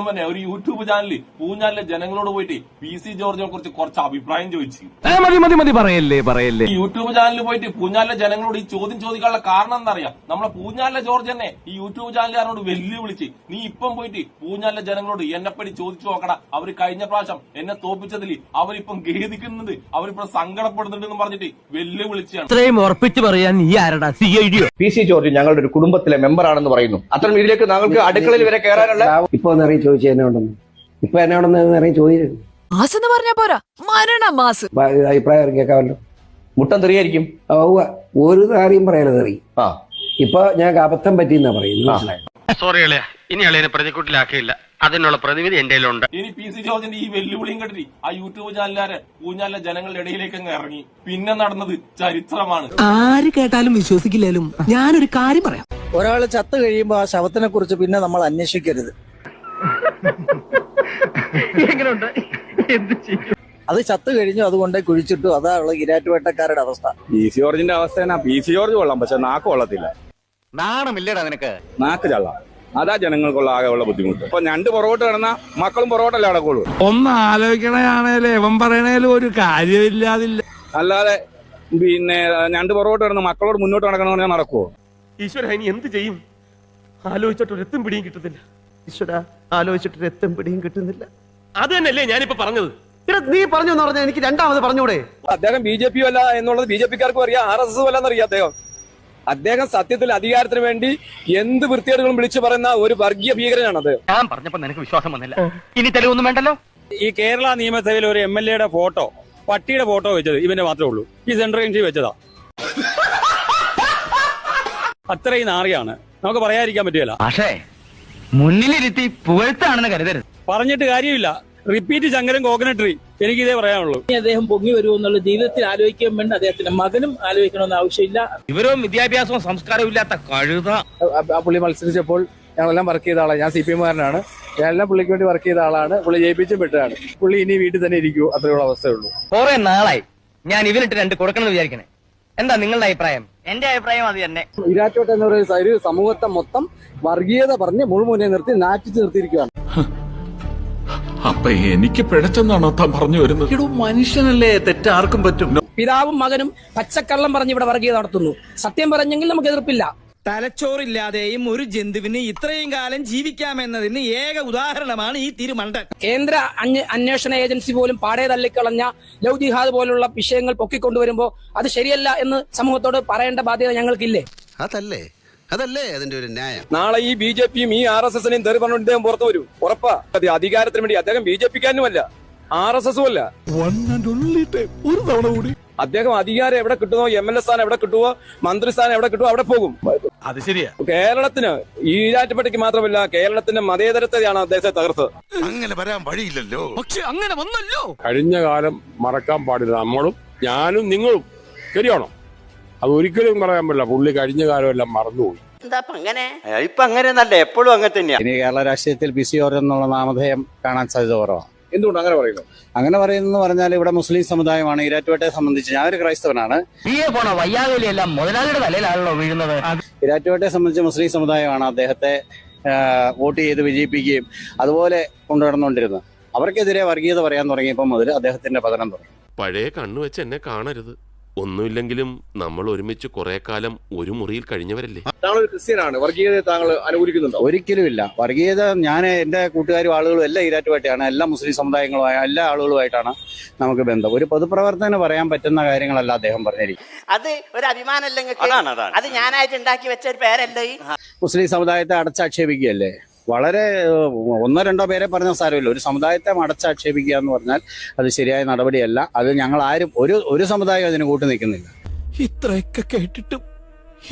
ദിവസം തന്നെ ഒരു യൂട്യൂബ് ചാനലിൽ പൂഞ്ഞാലിലെ ജനങ്ങളോട് പോയിട്ട് PC ജോർജിനെ കുറിച്ച് കുറച്ച് അഭിപ്രായം ചോദിച്ചു. ഈ യൂട്യൂബ് ചാനലിൽ പോയിട്ട് പൂഞ്ഞാലിലെ ജനങ്ങളോട് ഈ ചോദ്യം ചോദിക്കാനുള്ള കാരണം എന്താ അറിയാം? നമ്മളെ പൂഞ്ഞാലിലെ ജോർജ് തന്നെ ഈ യൂട്യൂബ് ചാനലുകാരോട് വെല്ലുവിളിച്ച്, നീ ഇപ്പം പോയിട്ട് പൂഞ്ഞാലിലെ ജനങ്ങളോട് എന്നെപ്പറ്റി ചോദിച്ചു നോക്കടാ, അവര് കഴിഞ്ഞ പ്രാവശ്യം എന്നെ തോപ്പിച്ചതിൽ അവരിപ്പം ഖേദിക്കുന്നുണ്ട്, അവരിപ്പം സങ്കടപ്പെടുന്നുണ്ടെന്ന് പറഞ്ഞിട്ട് വെല്ലുവിളിച്ചാണ്. ഇത്രയും ഉറപ്പിച്ച് പറയാൻ ഈ ആരടാ CID? PC ജോർജ് ഞങ്ങളുടെ ഒരു കുടുംബത്തിലെ മെമ്പർ ആണെന്ന് പറയുന്നു. അത്തരം ഇതിലേക്ക് താങ്കൾക്ക് അടുക്കളയിൽ വരെ കയറാനുള്ള ഇപ്പൊ ഇറങ്ങി ചോദിച്ചു എന്നെ ഉണ്ടെന്ന്, ഇപ്പൊ എന്നെ ഉണ്ടെന്ന് ഇറങ്ങി ചോദിച്ചു മാസം പറഞ്ഞ പോരാ, മരണ മാസം അഭിപ്രായം ഇറങ്ങി കേൾക്കാമല്ലോ. മുട്ടം തെറിയായിരിക്കും. ഒരു കാര്യം പറയാനത് അറിയും. ഇപ്പൊ ഞാൻ അബദ്ധം പറ്റിയെന്നാ പറയുന്നു. സോറി അളിയ, ഇനി അളിയനെ പ്രതിക്കൂട്ടിലാക്കിയില്ല, അതിനുള്ള പ്രതിവിധി എന്റെ കയ്യിലുണ്ട്. ഇനി PC ജോർജിന്റെ ഈ വെല്ലുവിളിയും കെട്ടി ആ യൂട്യൂബ് ചാനലുകാരെ പൂഞ്ഞാലിലെ ജനങ്ങളുടെ ഇടയിലേക്ക് അങ്ങ് ഇറങ്ങി. പിന്നെ നടന്നത് ചരിത്രമാണ്. ആര് കേട്ടാലും വിശ്വസിക്കില്ലാലും ഞാനൊരു കാര്യം പറയാം. ഒരാൾ ചത്തു കഴിയുമ്പോ ആ ശവത്തിനെ കുറിച്ച് പിന്നെ നമ്മൾ അന്വേഷിക്കരുത്. അത് ചത്തു കഴിഞ്ഞു, അതുകൊണ്ട് കുഴിച്ചിട്ടു. അതാണുള്ള ഇരാറ്റുവേട്ടക്കാരുടെ അവസ്ഥ. PC ജോർജിന്റെ അവസ്ഥ തന്നെ. PC ജോർജ് കൊള്ളാം, പക്ഷെ നാക്ക് കൊള്ളത്തില്ല. നാണമില്ലടാ നിനക്ക്? നാക്ക് ചള്ളാം. അതാ ജനങ്ങൾക്കുള്ള ആകെയുള്ള ബുദ്ധിമുട്ട്. ഇപ്പൊ രണ്ട് പുറകോട്ട് കിടന്ന മക്കളും പുറകോട്ടല്ലേ നടക്കുള്ളൂ. ഒന്ന് ആലോചിക്കണേലും ഇവൻ പറയണേലും ഒരു കാര്യമില്ലാതില്ല. അല്ലാതെ പിന്നെ രണ്ട് പുറകോട്ട് കിടന്ന മക്കളോട് മുന്നോട്ട് നടക്കണമെന്ന് പറഞ്ഞാൽ നടക്കുവോ? ഈശ്വര, ഇനി എന്ത് ചെയ്യും? ആലോചിച്ചിട്ട് ഒരു എത്തും പിടിയും കിട്ടുന്നില്ല. ഈശ്വര, ആലോചിച്ചിട്ട് ഒരു എത്തും പിടിയും കിട്ടുന്നില്ല. അത് തന്നെയല്ലേ ഞാനിപ്പോ പറഞ്ഞത്. നീ പറഞ്ഞു എന്ന് പറഞ്ഞാൽ എനിക്ക് രണ്ടാമത് പറഞ്ഞൂടെ? അദ്ദേഹം BJP അല്ല എന്നുള്ളത് BJP-ക്കാർക്കും അറിയാം, RSS അല്ലെന്ന് അറിയാം. അദ്ദേഹം സത്യത്തിൽ അധികാരത്തിന് വേണ്ടി എന്ത് വൃത്തികേടുകളും വിളിച്ചു പറയുന്ന ഒരു വർഗീയ ഭീകരനാണ് അത്. ഞാൻ പറഞ്ഞപ്പോ നിനക്ക് വിശ്വാസം വന്നില്ല. ഇനി തെളിവൊന്നും വേണ്ടല്ലോ. ഈ കേരള നിയമസഭയിൽ ഒരു MLA-യുടെ ഫോട്ടോ, പട്ടിയുടെ ഫോട്ടോ വെച്ചത് ഇവന്റെ മാത്രമേ ഉള്ളൂ. ഈ സെൻട്രൽ കൺട്രി വെച്ചതാ. അത്രയും നാറിയാണ്, നമുക്ക് പറയാതിരിക്കാൻ പറ്റില്ല. പക്ഷേ മുന്നിലിരുത്തി പുകഴ്ത്താണെന്ന് കരുതരുത്. പറഞ്ഞിട്ട് കാര്യമില്ല. Repeat Shankaran coconut tree. എനിക്കിതേ പറയാനുള്ളൂ. അദ്ദേഹം പൊങ്ങി വരുമോ എന്നുള്ള ജീവിതത്തിൽ ആലോചിക്കാൻ വേണ്ടി അദ്ദേഹത്തിന്റെ മകനും ആലോചിക്കണമെന്ന് ആവശ്യമില്ല. ഇവരും വിദ്യാഭ്യാസവും സംസ്കാരവും ഇല്ലാത്ത കഴുത. ആ പുള്ളി മത്സരിച്ചപ്പോൾ ഞങ്ങളെല്ലാം വർക്ക് ചെയ്ത ആളാണ്. ഞാൻ CPM-കാരനാണ്. ഞാനെല്ലാം പുള്ളിക്ക് വേണ്ടി വർക്ക് ചെയ്ത ആളാണ്. പുള്ളി ജയിപ്പിച്ചും വിട്ടതാണ്. പുള്ളി ഇനി വീട്ടിൽ തന്നെ ഇരിക്കൂ, അത്രയുള്ള അവസ്ഥയുള്ളൂ. കുറെ നാളായി ഞാൻ ഇവരിട്ട് രണ്ട് കൊടുക്കണമെന്ന് വിചാരിക്കണേ. എന്താ നിങ്ങളുടെ അഭിപ്രായം? എന്റെ അഭിപ്രായം അത് തന്നെ. ഇരാറ്റോട്ട് എന്ന് പറയുന്ന ഒരു സമൂഹത്തെ മൊത്തം വർഗീയത പറഞ്ഞ് മുഴുമുനെ നിർത്തി നാറ്റിച്ച് നിർത്തിയിരിക്കുകയാണ്. അപ്പൊ എനിക്ക് പിഴച്ചെന്നാണോ താൻ പറഞ്ഞു വരുന്നത്? മനുഷ്യനല്ലേ, തെറ്റാർക്കും പറ്റും. പിതാവും മകനും പച്ചക്കള്ളം പറഞ്ഞ് ഇവിടെ വർഗീയത നടത്തുന്നു. സത്യം പറഞ്ഞെങ്കിൽ നമുക്ക് എതിർപ്പില്ല. തലച്ചോറില്ലാതെയും ഒരു ജന്തുവിന് ഇത്രയും കാലം ജീവിക്കാമെന്നതിന് ഏക ഉദാഹരണമാണ് ഈ തിരുമണ്ടൻ. കേന്ദ്ര അന്വേഷണ ഏജൻസി പോലും പാടെ തള്ളിക്കളഞ്ഞ ലവ് ജിഹാദ് പോലുള്ള വിഷയങ്ങൾ പൊക്കിക്കൊണ്ടുവരുമ്പോ അത് ശരിയല്ല എന്ന് സമൂഹത്തോട് പറയേണ്ട ബാധ്യത ഞങ്ങൾക്കില്ലേ? അതല്ലേ അതിന്റെ ഒരു ന്യായം. നാളെ ഈ BJP-യും ഈ RSS-നെയും തെറി പറഞ്ഞു അദ്ദേഹം പുറത്തു വരും, ഉറപ്പാ. അധികാരത്തിന് വേണ്ടി അദ്ദേഹം BJP-ക്കാരനും അല്ല, RSS-ഉം അല്ല. ഒരു തവണ കൂടി അദ്ദേഹം അധികാരം എവിടെ കിട്ടുമോ, MLA സ്ഥാനം എവിടെ കിട്ടുമോ, മന്ത്രിസ്ഥാനം എവിടെ കിട്ടുമോ അവിടെ പോകും. അത് ശരിയാ. കേരളത്തിന്, ഈരാറ്റുപേട്ടയ്ക്ക് മാത്രമല്ല, കേരളത്തിന്റെ മതേതരത്തെയാണ് അദ്ദേഹത്തെ തകർത്തത്. അങ്ങനെ വരാൻ വഴിയില്ലല്ലോ. പക്ഷെ അങ്ങനെ വന്നല്ലോ. കഴിഞ്ഞ കാലം മറക്കാൻ പാടില്ല. നമ്മളും ഞാനും നിങ്ങളും. ശരിയാണോ? അത് ഒരിക്കലും പറയാൻ പറ്റില്ല. പുള്ളി കഴിഞ്ഞ കാലമെല്ലാം മറന്നുപോയി. ഇപ്പൊ അങ്ങനെയൊന്നല്ല, എപ്പോഴും അങ്ങനെ തന്നെയാ. ഇനി കേരള രാഷ്ട്രീയത്തിൽ PC ജോർജ് എന്നുള്ള നാമധേയം കാണാൻ സാധ്യത കുറവാണ്. എന്തുകൊണ്ട് അങ്ങനെ പറയുന്നു? അങ്ങനെ പറയുന്നത് പറഞ്ഞാൽ ഇവിടെ മുസ്ലിം സമുദായമാണ്. ഇരാറ്റുപേട്ടയെ സംബന്ധിച്ച് ഞാനൊരു ക്രൈസ്തവനാണ്. പോണ വയ്യാകലിയെല്ലാം മുതലാളിയുടെ തലയിലാണല്ലോ വീഴുന്നത്. ഇരാറ്റുപേട്ടയെ സംബന്ധിച്ച് മുസ്ലിം സമുദായമാണ് അദ്ദേഹത്തെ വോട്ട് ചെയ്ത് വിജയിപ്പിക്കുകയും അതുപോലെ കൊണ്ടുവന്നുകൊണ്ടിരുന്നത്. അവർക്കെതിരെ വർഗീയത പറയാൻ തുടങ്ങിയപ്പോൾ മുതൽ അദ്ദേഹത്തിന്റെ പതനം തുടങ്ങി. പഴയ കണ്ണുവെച്ച് എന്നെ കാണരുത്. ഒന്നുമില്ലെങ്കിലും നമ്മൾ ഒരുമിച്ച് കുറെ കാലം ഒരു മുറിയിൽ കഴിഞ്ഞവരല്ലേ. താങ്കൾ ഒരു ക്രിസ്ത്യനാണ്, വർഗീയതയെ താങ്കൾ അനുകൂലിക്കുന്നുണ്ടോ? ഒരിക്കലും ഇല്ല. വർഗീയത ഞാൻ എന്റെ കൂട്ടുകാരും ആളുകളും എല്ലാം ഈരാറ്റുപേട്ടയാണ്. എല്ലാ മുസ്ലിം സമുദായങ്ങളുമായ എല്ലാ ആളുകളുമായിട്ടാണ് നമുക്ക് ബന്ധം. ഒരു പൊതുപ്രവർത്തനം പറയാൻ പറ്റുന്ന കാര്യങ്ങളല്ല അദ്ദേഹം പറഞ്ഞിരിക്കും. അത് ഒരു അഭിമാനമല്ലെങ്കിൽ അത് ഞാനായിട്ട് ഉണ്ടാക്കി വെച്ച ഒരു പേരല്ലേ. മുസ്ലിം സമുദായത്തെ അടച്ചാക്ഷേപിക്കുകയല്ലേ. വളരെ ഒന്നോ രണ്ടോ പേരെ പറഞ്ഞ സാരമില്ല. ഒരു സമുദായത്തെ അടച്ചാക്ഷേപിക്കുക എന്ന് പറഞ്ഞാൽ അത് ശരിയായ നടപടിയല്ല. അത് ഞങ്ങൾ ആരും ഒരു സമുദായം അതിന് കൂട്ടു നിൽക്കുന്നില്ല. ഇത്രയൊക്കെ കേട്ടിട്ടും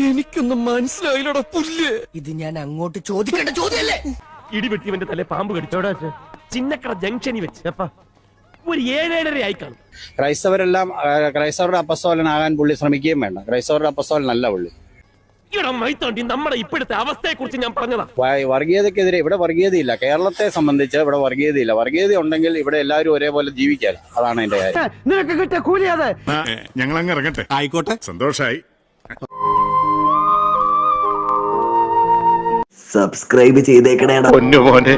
എനിക്കൊന്നും മനസ്സിലായില്ലട പുല്ല്. ഇത് ഞാൻ അങ്ങോട്ട് ചോദിക്കേണ്ട ചോദ്യമല്ലേ? ഇടിവെട്ടിവന്റെ തലേ പാമ്പ് കടിച്ചോടാ. ചിന്നക്കട ജംഗ്ഷനിൽ വെച്ച് ഒരു 7-7:30 ആയി കാണും. ക്രൈസ്തവരുടെ അപ്പസ്തോലനാകാൻ പുള്ളി ശ്രമിക്കുകയും വേണ്ട. ക്രൈസ്തവരുടെ അപ്പസ്തോലനല്ല പുള്ളി. നമ്മുടെ ഇപ്പോഴത്തെ അവസ്ഥയെ കുറിച്ച് ഞാൻ പറഞ്ഞതാ. വർഗീയതക്കെതിരെ ഇവിടെ വർഗീയതയില്ല. കേരളത്തെ സംബന്ധിച്ച് ഇവിടെ വർഗീയതയില്ല. വർഗീയത ഉണ്ടെങ്കിൽ ഇവിടെ എല്ലാവരും ഒരേപോലെ ജീവിക്കാലോ. അതാണ് എന്റെ കാര്യം. നിനക്ക് കിട്ടിയ കൂലിയാതെ ഞങ്ങൾ അങ്ങ് ഇറങ്ങട്ടെ. ആയിക്കോട്ടെ, സന്തോഷായി. സബ്സ്ക്രൈബ് ചെയ്തേക്കണേടാ. പൊന്നു മോനെ.